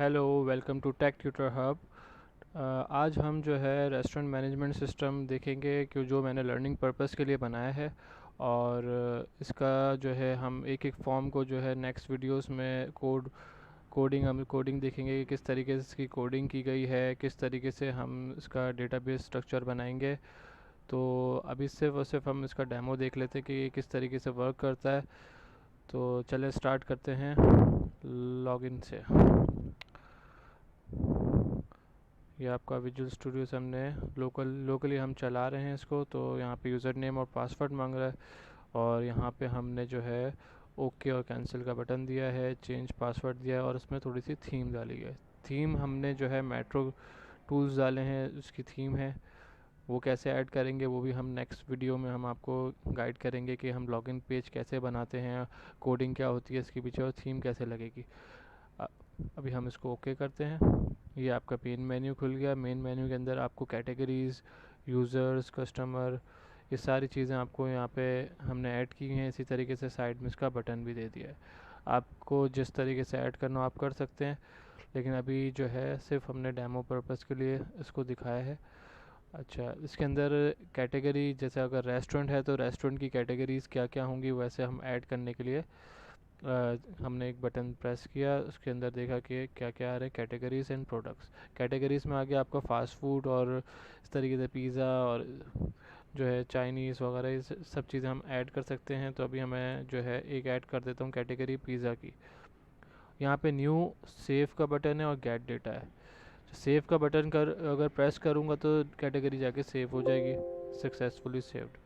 Hello, welcome to Tech Tutor Hub. आज हम जो है रेस्टोरेंट मैनेजमेंट सिस्टम देखेंगे कि जो मैंने लर्निंग पर्पस के लिए बनाया है। और इसका जो है हम एक एक फॉर्म को जो है नेक्स्ट वीडियोस में हम कोडिंग देखेंगे कि किस तरीके से इसकी कोडिंग की गई है, किस तरीके से हम इसका डेटाबेस स्ट्रक्चर बनाएंगे। तो अभी सिर्फ और सिर्फ हम इसका डेमो देख लेते हैं कि ये किस तरीके से वर्क करता है। तो चले स्टार्ट करते हैं लॉगिन से। ये आपका विजुअल स्टूडियो से हमने लोकली हम चला रहे हैं इसको। तो यहाँ पे यूज़र नेम और पासवर्ड मांग रहा है, और यहाँ पे हमने जो है ओके और कैंसिल का बटन दिया है, चेंज पासवर्ड दिया है, और इसमें थोड़ी सी थीम डाली है। थीम हमने जो है मेट्रो टूल्स डाले हैं, उसकी थीम है। वो कैसे ऐड करेंगे वो भी हम नेक्स्ट वीडियो में हम आपको गाइड करेंगे कि हम लॉगिन पेज कैसे बनाते हैं, कोडिंग क्या होती है इसके पीछे, और थीम कैसे लगेगी। अभी हम इसको ओके करते हैं। ये आपका मेन मेन्यू खुल गया। मेन मेन्यू के अंदर आपको कैटेगरीज, यूज़र्स, कस्टमर, ये सारी चीज़ें आपको यहाँ पे हमने ऐड की हैं। इसी तरीके से साइड में इसका बटन भी दे दिया है। आपको जिस तरीके से ऐड करना हो आप कर सकते हैं, लेकिन अभी जो है सिर्फ हमने डेमो पर्पज़ के लिए इसको दिखाया है। अच्छा, इसके अंदर कैटेगरी, जैसे अगर रेस्टोरेंट है तो रेस्टोरेंट की कैटेगरीज़ क्या क्या होंगी, वैसे हम ऐड करने के लिए हमने एक बटन प्रेस किया। उसके अंदर देखा कि क्या क्या आ रहा है, कैटेगरीज एंड प्रोडक्ट्स। कैटेगरीज में आ गया आपका फास्ट फूड और इस तरीके से पिज़्ज़ा और जो है चाइनीज़ वगैरह, ये सब चीज़ें हम ऐड कर सकते हैं। तो अभी हमें जो है एक ऐड कर देता हूँ कैटेगरी पिज़्ज़ा की। यहाँ पे न्यू सेव का बटन है और गेट डेटा है। सेव का बटन कर अगर प्रेस करूँगा तो कैटेगरी जाके सेव हो जाएगी, सक्सेसफुली सेव्ड।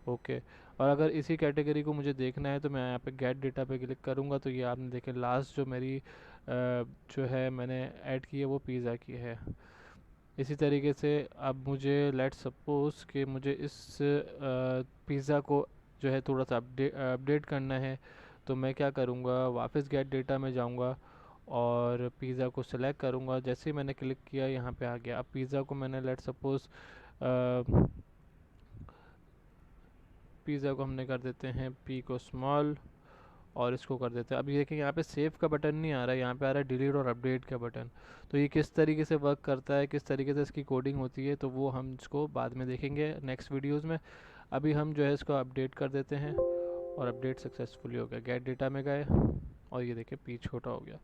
ओके। और अगर इसी कैटेगरी को मुझे देखना है तो मैं यहाँ पे गेट डेटा पे क्लिक करूँगा। तो ये आपने देखे लास्ट जो मेरी जो है मैंने ऐड की है वो पिज़्ज़ा की है। इसी तरीके से अब मुझे लेट सपोज कि मुझे इस पिज़्ज़ा को जो है थोड़ा सा अपडेट करना है। तो मैं क्या करूँगा, वापस गेट डेटा में जाऊँगा और पिज़्ज़ा को सिलेक्ट करूँगा। जैसे ही मैंने क्लिक किया यहाँ पे आ गया। अब पिज़्ज़ा को मैंने लेट सपोज पिज़्ज़ा को हमने कर देते हैं पी को स्मॉल, और इसको कर देते हैं। अब ये देखें यहाँ पे सेव का बटन नहीं आ रहा है, यहाँ पे आ रहा है डिलीट और अपडेट का बटन। तो ये किस तरीके से वर्क करता है, किस तरीके से इसकी कोडिंग होती है, तो वो हम इसको बाद में देखेंगे नेक्स्ट वीडियोस में। अभी हम जो है इसको अपडेट कर देते हैं, और अपडेट सक्सेसफुली हो गया। गेट डेटा में गए और ये देखें पी छोटा हो गया।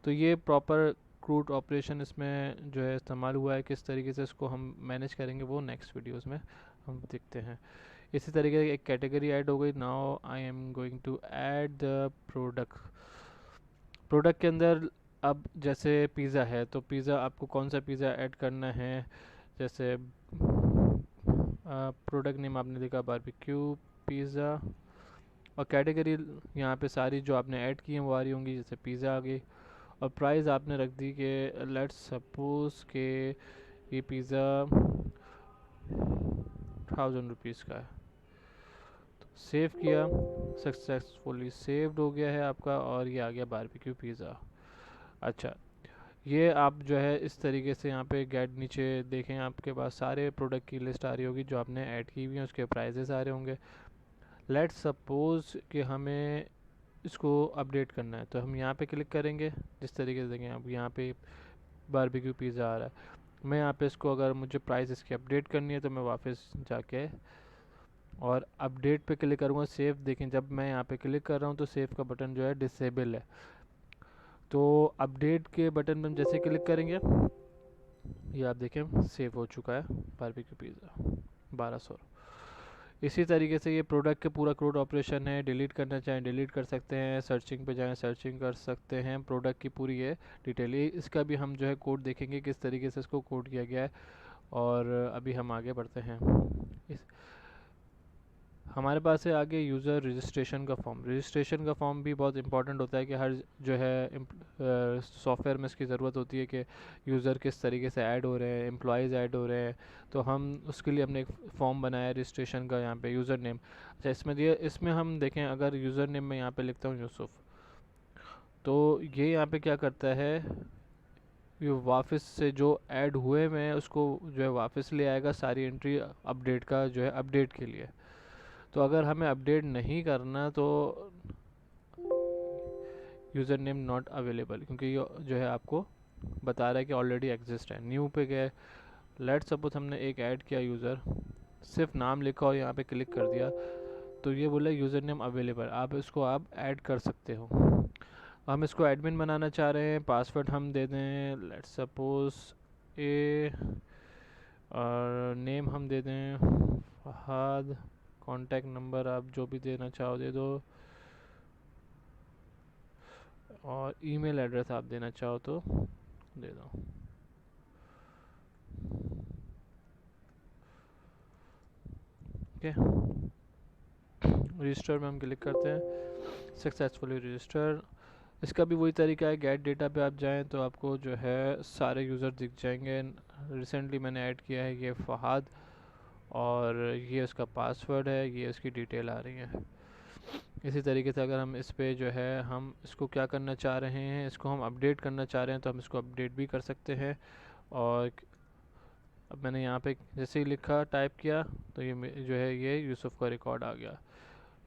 तो ये प्रॉपर क्रूट ऑपरेशन इसमें जो है इस्तेमाल हुआ है। किस तरीके से इसको हम मैनेज करेंगे वो नेक्स्ट वीडियोस में हम देखते हैं। इसी तरीके की एक कैटेगरी ऐड हो गई। Now I am going to add the product. Product के अंदर अब जैसे पिज़्ज़ा है तो पिज़्ज़ा आपको कौन सा पिज़्ज़ा ऐड करना है। जैसे प्रोडक्ट नेम आपने देखा बारबेक्यू पिज़्ज़ा, और कैटेगरी यहाँ पे सारी जो आपने ऐड की हैं वो आ रही होंगी। जैसे पिज़्ज़ा आ गई, और प्राइस आपने रख दी कि लेट्स सपोज के ये पिज़्ज़ा 1000 रुपीज़ का है। तो सेव किया, सक्सेसफुली सेव्ड हो गया है आपका, और ये आ गया बारबेक्यू पिज़्ज़ा। अच्छा, ये आप जो है इस तरीके से यहाँ पे गेट नीचे देखें, आपके पास सारे प्रोडक्ट की लिस्ट आ रही होगी जो आपने ऐड की हुई है, उसके प्राइजेस आ रहे होंगे। लेट्स सपोज कि हमें इसको अपडेट करना है, तो हम यहाँ पे क्लिक करेंगे। जिस तरीके से देखें, अब यहाँ पे बारबेक्यू पिज़्ज़ा आ रहा है। मैं यहाँ पे इसको, अगर मुझे प्राइस इसकी अपडेट करनी है तो मैं वापस जाके और अपडेट पे क्लिक करूँगा। सेव देखें, जब मैं यहाँ पे क्लिक कर रहा हूँ तो सेव का बटन जो है डिसेबल है। तो अपडेट के बटन पर हम जैसे क्लिक करेंगे, ये आप देखें सेव हो चुका है बारबेक्यू पिज़्ज़ा 1200। इसी तरीके से ये प्रोडक्ट के पूरा क्रूड ऑपरेशन है। डिलीट करना चाहें डिलीट कर सकते हैं, सर्चिंग पे जाएं सर्चिंग कर सकते हैं। प्रोडक्ट की पूरी ये डिटेल, इसका भी हम जो है कोड देखेंगे किस तरीके से इसको कोड किया गया है। और अभी हम आगे बढ़ते हैं। इस हमारे पास है आगे यूज़र रजिस्ट्रेशन का फॉर्म। रजिस्ट्रेशन का फॉर्म भी बहुत इंपॉर्टेंट होता है कि हर जो है सॉफ्टवेयर में इसकी ज़रूरत होती है कि यूज़र किस तरीके से ऐड हो रहे हैं, एम्प्लॉयज़ ऐड हो रहे हैं। तो हम उसके लिए हमने एक फॉर्म बनाया है रजिस्ट्रेशन का। यहाँ पे यूज़र नेम, अच्छा इसमें हम देखें, अगर यूज़र नेम में यहाँ पे लिखता हूँ यूसुफ, तो ये यहाँ पे क्या करता है, ये वापस से जो ऐड हुए हुए हैं उसको जो है वापस ले आएगा सारी एंट्री अपडेट का जो है अपडेट के लिए। तो अगर हमें अपडेट नहीं करना तो यूज़र नेम नॉट अवेलेबल, क्योंकि ये जो है आपको बता रहा है कि ऑलरेडी एग्जिस्ट है। न्यू पे गए, लेट सपोज हमने एक ऐड किया यूज़र, सिर्फ नाम लिखा और यहाँ पे क्लिक कर दिया तो ये बोला यूज़र नेम अवेलेबल, आप इसको आप ऐड कर सकते हो। हम इसको एडमिन बनाना चाह रहे हैं, पासवर्ड हम दे दें लेट सपोज ए, और नेम हम दे दें फहद, कॉन्टैक्ट नंबर आप जो भी देना चाहो दे दो, और ईमेल एड्रेस आप देना चाहो तो दे दो। ओके, रजिस्टर में हम क्लिक करते हैं, सक्सेसफुली रजिस्टर। इसका भी वही तरीका है, गेट डेटा पे आप जाएं तो आपको जो है सारे यूज़र दिख जाएंगे। रिसेंटली मैंने ऐड किया है ये फहद, और ये उसका पासवर्ड है, ये उसकी डिटेल आ रही है। इसी तरीके से अगर हम इस पे जो है हम इसको क्या करना चाह रहे हैं, इसको हम अपडेट करना चाह रहे हैं तो हम इसको अपडेट भी कर सकते हैं। और अब मैंने यहाँ पे जैसे ही लिखा टाइप किया तो ये जो है ये यूसुफ का रिकॉर्ड आ गया।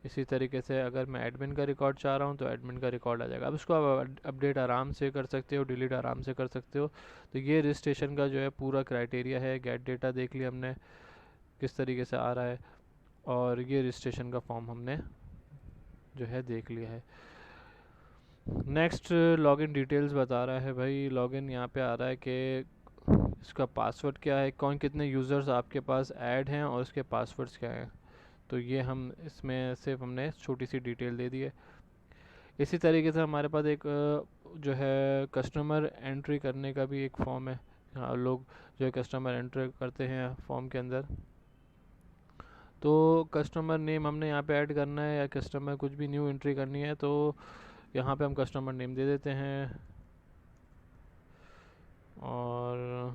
इसी तरीके से अगर मैं एडमिन का रिकॉर्ड चाह रहा हूँ तो एडमिन का रिकॉर्ड आ जाएगा। अब इसको आप अपडेट आराम से कर सकते हो, डिलीट आराम से कर सकते हो। तो ये रजिस्ट्रेशन का जो है पूरा क्राइटेरिया है। गेट डेटा देख लिया हमने किस तरीके से आ रहा है, और ये रजिस्ट्रेशन का फॉर्म हमने जो है देख लिया है। नेक्स्ट लॉगिन डिटेल्स बता रहा है भाई। लॉगिन यहाँ पे आ रहा है कि इसका पासवर्ड क्या है, कौन कितने यूज़र्स आपके पास ऐड हैं और उसके पासवर्ड्स क्या हैं। तो ये हम इसमें सिर्फ हमने छोटी सी डिटेल दे दी है। इसी तरीके से हमारे पास एक जो है कस्टमर एंट्री करने का भी एक फॉर्म है। हाँ, लोग जो है कस्टमर एंट्री करते हैं फॉर्म के अंदर, तो कस्टमर नेम हमने यहाँ पे ऐड करना है या कस्टमर कुछ भी न्यू एंट्री करनी है तो यहाँ पे हम कस्टमर नेम दे देते हैं, और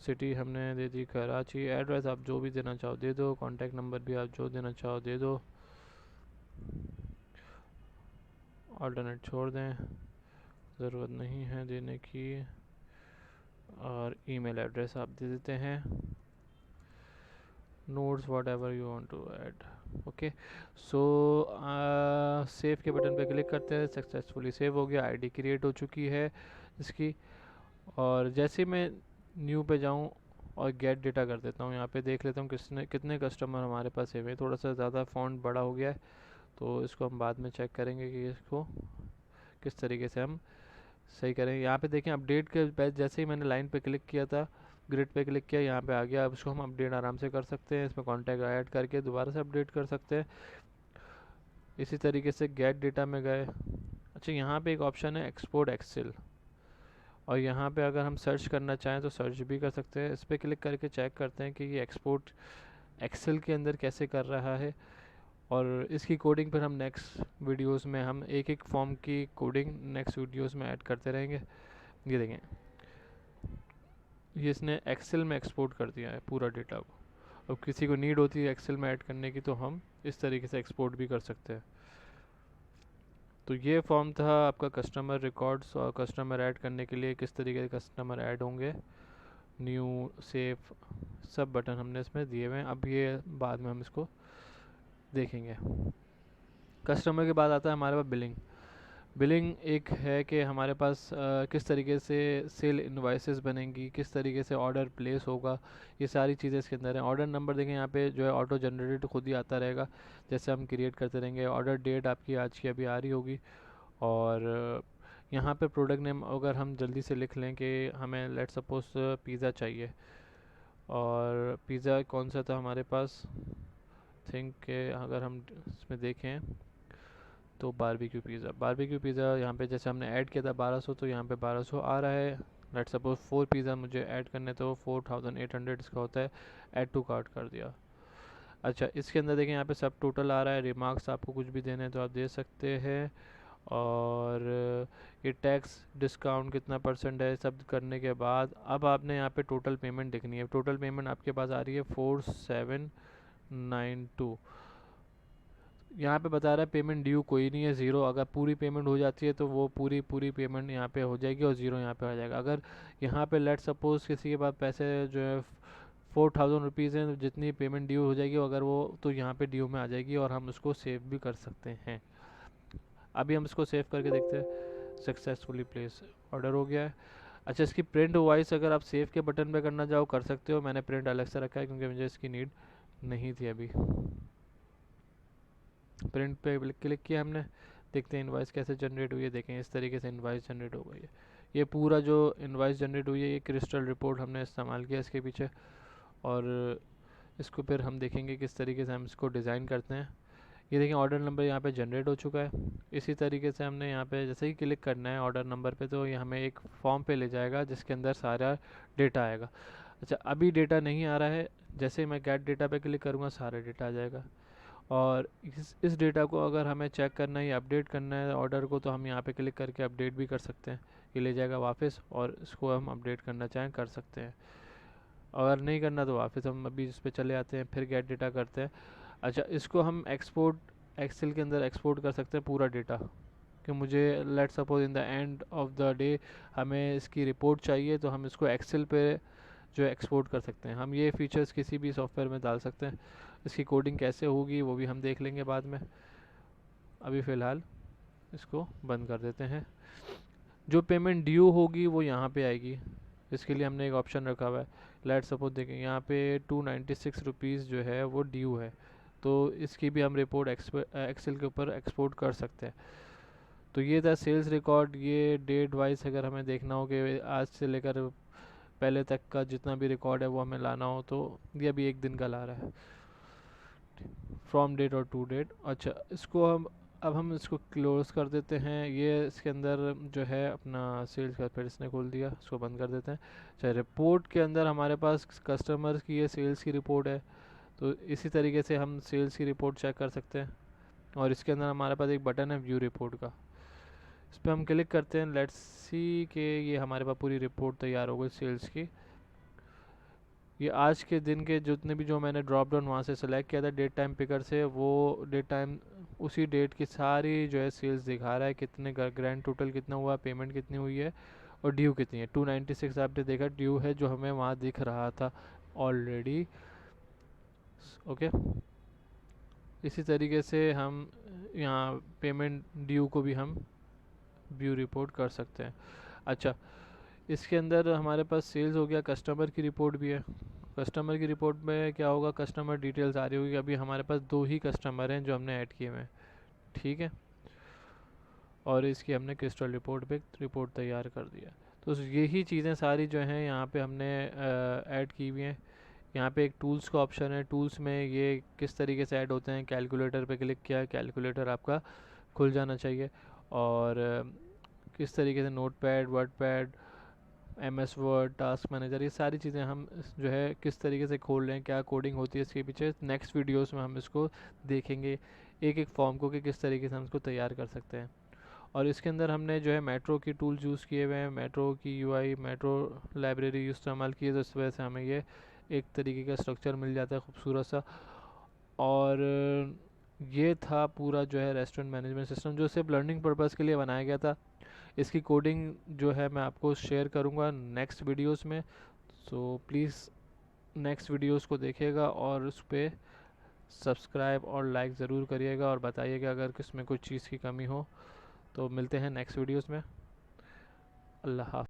सिटी हमने दे दी कराची, एड्रेस आप जो भी देना चाहो दे दो, कॉन्टैक्ट नंबर भी आप जो देना चाहो दे दो, ऑल्टरनेट छोड़ दें, ज़रूरत नहीं है देने की, और ईमेल एड्रेस आप दे देते हैं, notes whatever you want to add. Okay, so save के बटन पे क्लिक करते हैं, सक्सेसफुली सेव हो गया, आईडी क्रिएट हो चुकी है इसकी। और जैसे मैं न्यू पे जाऊँ और गेट डेटा कर देता हूँ, यहाँ पे देख लेता हूँ कितने कस्टमर हमारे पास सेव है। थोड़ा सा ज़्यादा फ़ॉन्ट बड़ा हो गया है तो इसको हम बाद में चेक करेंगे कि इसको किस तरीके से हम सही करेंगे। यहाँ पे देखें अपडेट के बाद जैसे ही मैंने लाइन पे क्लिक किया था, ग्रिड पे क्लिक किया, यहाँ पे आ गया। अब इसको हम अपडेट आराम से कर सकते हैं, इसमें कॉन्टैक्ट ऐड करके दोबारा से अपडेट कर सकते हैं। इसी तरीके से गेट डेटा में गए। अच्छा, यहाँ पे एक ऑप्शन है एक्सपोर्ट एक्सेल, और यहाँ पे अगर हम सर्च करना चाहें तो सर्च भी कर सकते हैं। इस पर क्लिक करके चेक करते हैं कि ये एक्सपोर्ट एक्सेल के अंदर कैसे कर रहा है, और इसकी कोडिंग फिर हम नेक्स्ट वीडियोस में हम एक एक फॉर्म की कोडिंग नेक्स्ट वीडियोस में ऐड करते रहेंगे। ये देखें, ये इसने एक्सेल में एक्सपोर्ट कर दिया है पूरा डेटा को। अब किसी को नीड होती है एक्सेल में ऐड करने की तो हम इस तरीके से एक्सपोर्ट भी कर सकते हैं। तो ये फॉर्म था आपका कस्टमर रिकॉर्ड्स, और कस्टमर ऐड करने के लिए किस तरीके से कस्टमर ऐड होंगे, न्यू, सेव, सब बटन हमने इसमें दिए हुए हैं। अब ये बाद में हम इसको देखेंगे। कस्टमर के बाद आता है हमारे पास बिलिंग। बिलिंग एक है कि हमारे पास किस तरीके से सेल इनवाइसेस बनेंगी, किस तरीके से ऑर्डर प्लेस होगा, ये सारी चीज़ें इसके अंदर हैं। ऑर्डर नंबर देखें यहाँ पे जो है ऑटो जनरेटेड खुद ही आता रहेगा जैसे हम क्रिएट करते रहेंगे। ऑर्डर डेट आपकी आज की अभी आ रही होगी, और यहाँ पे प्रोडक्ट नेम अगर हम जल्दी से लिख लें कि हमें लेट सपोज पिज़्ज़ा चाहिए, और पिज़्ज़ा कौन सा था हमारे पास, थिंक के अगर हम इसमें देखें तो बारबेक्यू पिज़्ज़ा यहाँ पे जैसे हमने ऐड किया था 1200, तो यहाँ पे 1200 आ रहा है। लेट सपोज 4 पिज़्ज़ा मुझे ऐड करने तो 4800 इसका होता है, ऐड टू कार्ट कर दिया। अच्छा, इसके अंदर देखें यहाँ पे सब टोटल आ रहा है, रिमार्क्स आपको कुछ भी देने तो आप दे सकते हैं, और ये टैक्स डिस्काउंट कितना परसेंट है सब करने के बाद अब आपने यहाँ पे टोटल पेमेंट देखनी है। टोटल पेमेंट आपके पास आ रही है 4792। यहाँ पे बता रहा है पेमेंट ड्यू कोई नहीं है, ज़ीरो। अगर पूरी पेमेंट हो जाती है तो वो पूरी पेमेंट यहाँ पे हो जाएगी और ज़ीरो यहाँ पे आ जाएगा। अगर यहाँ पे लेट सपोज किसी के पास पैसे जो है 4000 रुपीज़ हैं, तो जितनी पेमेंट ड्यू हो जाएगी अगर वो तो यहाँ पे ड्यू में आ जाएगी, और हम उसको सेव भी कर सकते हैं। अभी हम इसको सेव करके देखते हैं। सक्सेसफुली प्लेस ऑर्डर हो गया है। अच्छा, इसकी प्रिंट वॉइस अगर आप सेव के बटन पे करना चाहो कर सकते हो, मैंने प्रिंट अलग से रखा है क्योंकि मुझे इसकी नीड नहीं थी अभी। प्रिंट पे क्लिक किया हमने, देखते हैं इनवाइस कैसे जनरेट हुई है। देखें इस तरीके से इनवाइस जनरेट हो गई है। ये पूरा जो इनवाइस जनरेट हुई है ये क्रिस्टल रिपोर्ट हमने इस्तेमाल किया इसके पीछे, और इसको फिर हम देखेंगे किस तरीके से हम इसको डिज़ाइन करते हैं। ये देखें ऑर्डर नंबर यहाँ पे जनरेट हो चुका है। इसी तरीके से हमने यहाँ पे जैसे ही क्लिक करना है ऑर्डर नंबर पे, तो ये हमें एक फॉर्म पे ले जाएगा जिसके अंदर सारा डेटा आएगा। अच्छा, अभी डेटा नहीं आ रहा है, जैसे ही मैं गेट डेटा पे क्लिक करूँगा सारा डेटा आ जाएगा। और इस डेटा को अगर हमें चेक करना है या अपडेट करना है ऑर्डर को, तो हम यहाँ पे क्लिक करके अपडेट भी कर सकते हैं। ये ले जाएगा वापस और इसको हम अपडेट करना चाहें कर सकते हैं। अगर नहीं करना तो वापस हम अभी इस पर चले आते हैं, फिर गेट डेटा करते हैं। अच्छा, इसको हम एक्सपोर्ट एक्सेल के अंदर एक्सपोर्ट कर सकते हैं पूरा डेटा, कि मुझे let suppose in the end of the day हमें इसकी रिपोर्ट चाहिए, तो हम इसको एक्सेल पे जो एक्सपोर्ट कर सकते हैं। हम ये फीचर्स किसी भी सॉफ्टवेयर में डाल सकते हैं। इसकी कोडिंग कैसे होगी वो भी हम देख लेंगे बाद में, अभी फ़िलहाल इसको बंद कर देते हैं। जो पेमेंट ड्यू होगी वो यहाँ पे आएगी, इसके लिए हमने एक ऑप्शन रखा हुआ है। लेट सपोज देखें यहाँ पे 296 रुपीज़ जो है वो ड्यू है, तो इसकी भी हम रिपोर्ट एक्सेल के ऊपर एक्सपोर्ट कर सकते हैं। तो ये था सेल्स रिकॉर्ड। ये डेट वाइज अगर हमें देखना हो कि आज से लेकर पहले तक का जितना भी रिकॉर्ड है वो हमें लाना हो, तो ये अभी एक दिन का ला रहा है, फ्रॉम डेट और टू डेट। अच्छा, इसको हम इसको क्लोज कर देते हैं। ये इसके अंदर जो है अपना सेल्स का फिर इसने खोल दिया, इसको बंद कर देते हैं। चाहे रिपोर्ट के अंदर हमारे पास कस्टमर्स की ये सेल्स की रिपोर्ट है, तो इसी तरीके से हम सेल्स की रिपोर्ट चेक कर सकते हैं। और इसके अंदर हमारे पास एक बटन है व्यू रिपोर्ट का, इस पर हम क्लिक करते हैं। लेट्स सी कि ये हमारे पास पूरी रिपोर्ट तैयार हो गई सेल्स की। ये आज के दिन के जितने भी जो मैंने ड्रॉप डाउन वहाँ से सेलेक्ट किया था डेट टाइम पिकर से, वो डेट टाइम उसी डेट की सारी जो है सेल्स दिखा रहा है, कितने ग्रैंड टोटल कितना हुआ, पेमेंट कितनी हुई है और ड्यू कितनी है। 296 आपने देखा ड्यू है जो हमें वहाँ दिख रहा था ऑलरेडी। ओके, इसी तरीके से हम यहाँ पेमेंट ड्यू को भी हम व्यू रिपोर्ट कर सकते हैं। अच्छा, इसके अंदर हमारे पास सेल्स हो गया, कस्टमर की रिपोर्ट भी है। कस्टमर की रिपोर्ट में क्या होगा, कस्टमर डिटेल्स आ रही होगी। अभी हमारे पास 2 ही कस्टमर हैं जो हमने ऐड किए हुए हैं, ठीक है। और इसकी हमने क्रिस्टल रिपोर्ट पे रिपोर्ट तैयार कर दिया। तो यही चीज़ें सारी जो हैं यहाँ पे हमने ऐड की हुई हैं। यहाँ पे एक टूल्स का ऑप्शन है, टूल्स में ये किस तरीके से ऐड होते हैं। कैलकुलेटर पे क्लिक किया, कैलकुलेटर आपका खुल जाना चाहिए। और किस तरीके से note pad, word pad, MS word, task manager, ये सारी चीज़ें हम जो है किस तरीके से खोल रहे हैं, क्या कोडिंग होती है इसके पीछे, नेक्स्ट वीडियोस में हम इसको देखेंगे एक एक फॉर्म को कि किस तरीके से हम इसको तैयार कर सकते हैं। और इसके अंदर हमने जो है मेट्रो की टूल्स यूज़ किए हुए हैं, मेट्रो की UI, मेट्रो लाइब्रेरी इस्तेमाल की है, तो इस वजह से हमें ये एक तरीके का स्ट्रक्चर मिल जाता है खूबसूरत सा। और ये था पूरा जो है रेस्टोरेंट मैनेजमेंट सिस्टम जो सिर्फ लर्निंग पर्पज़ के लिए बनाया गया था। इसकी कोडिंग जो है मैं आपको शेयर करूँगा नेक्स्ट वीडियोस में, सो प्लीज़ नेक्स्ट वीडियोस को देखिएगा और उस पर सब्सक्राइब और लाइक ज़रूर करिएगा और बताइएगा अगर किस में कोई चीज़ की कमी हो। तो मिलते हैं नेक्स्ट वीडियोस में। अल्लाह हाफ़िज़।